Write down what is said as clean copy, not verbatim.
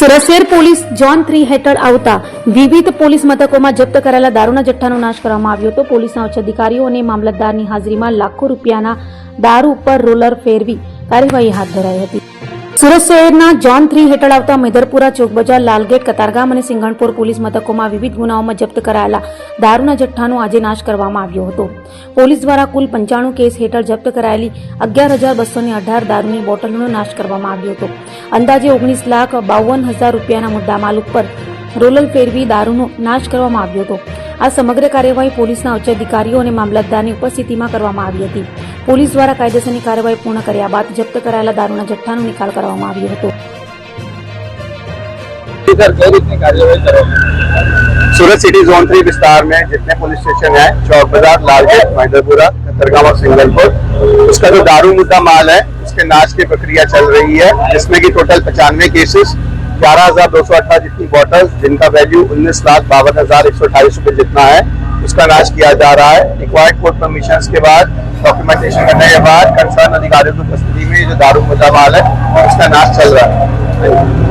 સુરત શહેર police zone 3 હેઠળ આવતા વિવિધ પોલીસ મથકોમાં જપ્ત કરાયેલા દારૂના જથ્થાનો નાશ કરવામાં આવ્યો હતો। પોલીસના ઉચ્ચ અધિકારીઓ અને મામલતદારની હાજરીમાં લાખો રૂપિયાના દારૂ ઉપર રોલર ફેરવી કાર્યવાહી હાથ ધરાઈ હતી। સુરત શહેરના ઝોન 3 હેઠળ આવતા મેદરપુરા, ચોક બજાર, લાલગેટ, કતારગામ અને સિંઘણપુર પોલીસ મથકોમાં વિવિધ ગુનાઓમાં જપ્ત કરાયેલા દારૂના જથ્થાનો આજે નાશ કરવામાં આવ્યો હતો। પોલીસ દ્વારા કુલ 95 કેસ હેઠળ જપ્ત કરાયેલી 11,218 દારૂની બોટલનો નાશ કરવામાં આવ્યો હતો। અંદાજે 19,52,000 રૂપિયાના મુદ્દામાલ ઉપર રોલર ફેરવી દારૂનો નાશ કરવામાં આવ્યો હતો। આ સમગ્ર કાર્યવાહી પોલીસના ઉચ્ચ અધિકારીઓ અને મામલતદારની ઉપસ્થિતિમાં કરવામાં આવી હતી। પોલીસ દ્વારા કાયદેસરની કાર્યવાહી પૂર્ણ કર્યા બાદ જપ્ત કરાયેલા દારૂના જથ્થાનો નિકાલ કરવામાં આવ્યો હતો। सूरत सिटी जोन 3 विस्तार में जितने पुलिस स्टेशन है, चौक बाजार, लालगेट, मैदरपुरा, कतारगाम और सिंघलपुर, उसका जो दारू मुद्दा माल है उसके नाश की प्रक्रिया चल रही है, जिसमें कि टोटल 95 केसेस, 11,218 जितनी बॉटल्स, जिनका वैल्यू 19,52,128 रुपए जितना है, उसका नाश किया जा रहा है। रिक्वायर्ड कोर्ट परमिशन के बाद डॉक्यूमेंटेशन करने के बाद कंसर्न अधिकारियों की उपस्थिति में जो दारू मुद्दा माल है उसका नाश चल रहा है।